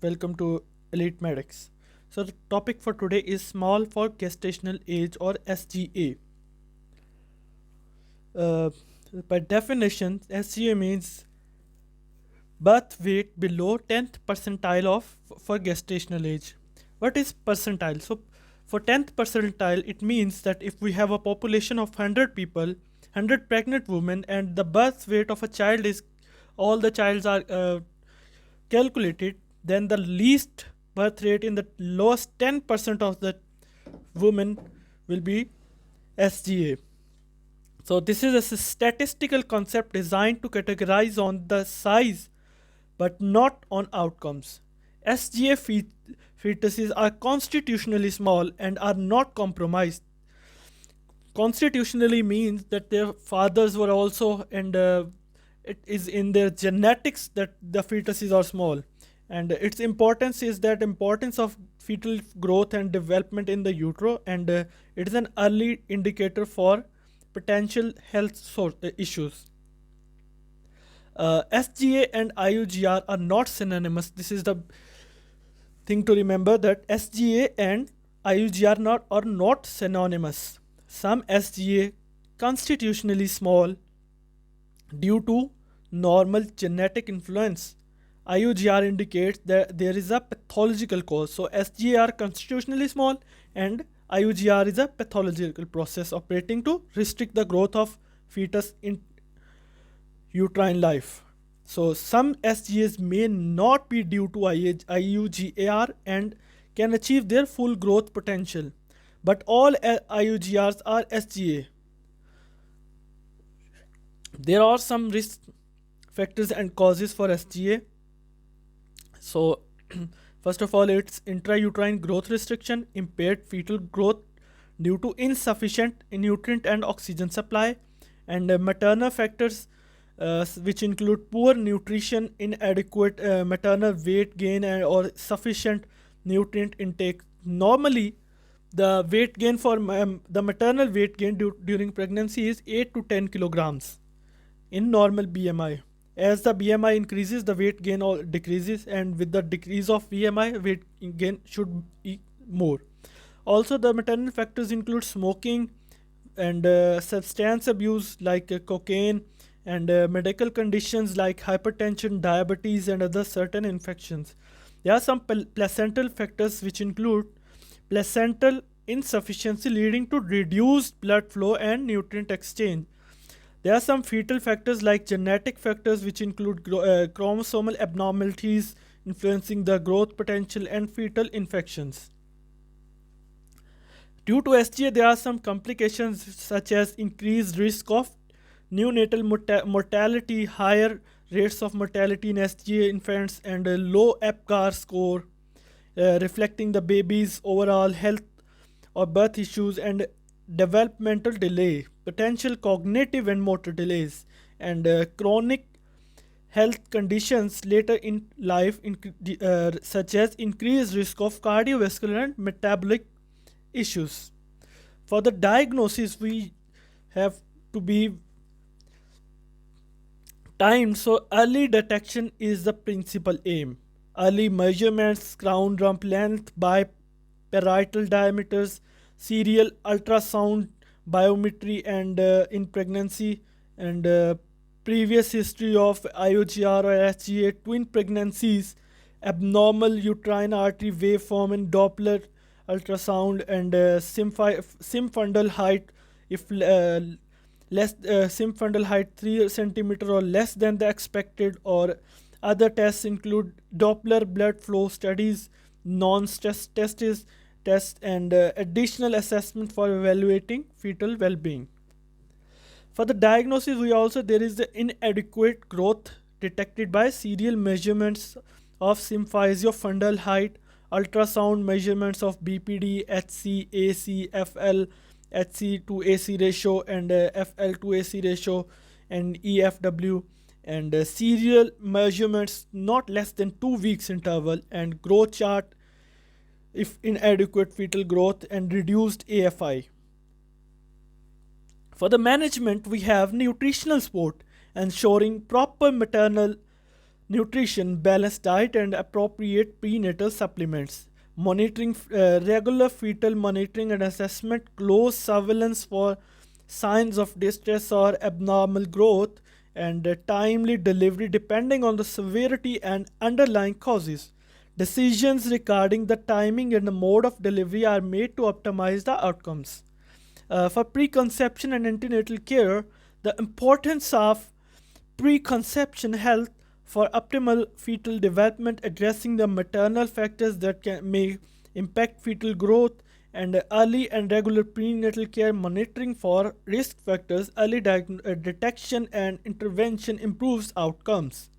welcome to Elite Medics. So the topic for today is small for gestational age or SGA. Uh, by definition, SGA means birth weight below 10th percentile of for gestational age. What is percentile? So for 10th percentile, it means that if we have a population of 100 people, 100 pregnant women, and the birth weight of a child is all the childs are calculated, then the least birth rate in the lowest 10% of the women will be SGA. So this is a statistical concept designed to categorize on the size but not on outcomes. SGA fetuses are constitutionally small and are not compromised. Constitutionally means that their fathers were also, and it is in their genetics that the fetuses are small. And its importance is that importance of fetal growth and development in the utero, and it is an early indicator for potential health issues. SGA and IUGR are not synonymous. This is the thing to remember, that SGA and IUGR are not synonymous. Some SGA constitutionally small due to normal genetic influence. IUGR indicates that there is a pathological cause. So SGA are constitutionally small and IUGR is a pathological process operating to restrict the growth of fetus in uterine life. So some SGAs may not be due to IUGR and can achieve their full growth potential. But all IUGRs are SGA. There are some risk factors and causes for SGA. So first of all, it's intrauterine growth restriction, impaired fetal growth due to insufficient nutrient and oxygen supply, and maternal factors which include poor nutrition, inadequate maternal weight gain, or sufficient nutrient intake. Normally, the weight gain for the maternal weight gain during pregnancy is 8 to 10 kilograms in normal BMI. As the BMI increases, the weight gain decreases, and with the decrease of BMI, weight gain should be more. Also, the maternal factors include smoking and substance abuse like cocaine, and medical conditions like hypertension, diabetes, and other certain infections. There are some placental factors which include placental insufficiency leading to reduced blood flow and nutrient exchange. There are some fetal factors like genetic factors which include chromosomal abnormalities influencing the growth potential and fetal infections. Due to SGA, there are some complications such as increased risk of neonatal mortality, higher rates of mortality in SGA infants, and a low APGAR score, reflecting the baby's overall health or birth issues, and developmental delay, potential cognitive and motor delays, and chronic health conditions later in life, such as increased risk of cardiovascular and metabolic issues. For the diagnosis, we have to be timed, so early detection is the principal aim. Early measurements, crown rump length, parietal diameters, serial ultrasound biometry, and in pregnancy, and previous history of IUGR or SGA, twin pregnancies, abnormal uterine artery waveform in Doppler ultrasound, and symphyndal height if less symphyndal height 3 centimeter or less than the expected, or other tests include Doppler blood flow studies, non-stress tests, and additional assessment for evaluating fetal well-being. For the diagnosis, there is the inadequate growth detected by serial measurements of symphysiofundal height, ultrasound measurements of BPD, HC, AC, FL, HC to AC ratio, and FL to AC ratio, and EFW, and serial measurements not less than 2 weeks interval, and growth chart if inadequate fetal growth, and reduced AFI. For the management, we have nutritional support, ensuring proper maternal nutrition, balanced diet, and appropriate prenatal supplements. Monitoring regular fetal monitoring and assessment, close surveillance for signs of distress or abnormal growth, and timely delivery depending on the severity and underlying causes. Decisions regarding the timing and the mode of delivery are made to optimize the outcomes. For preconception and antenatal care, the importance of preconception health for optimal fetal development, addressing the maternal factors that may impact fetal growth, and early and regular prenatal care monitoring for risk factors, early detection and intervention improves outcomes.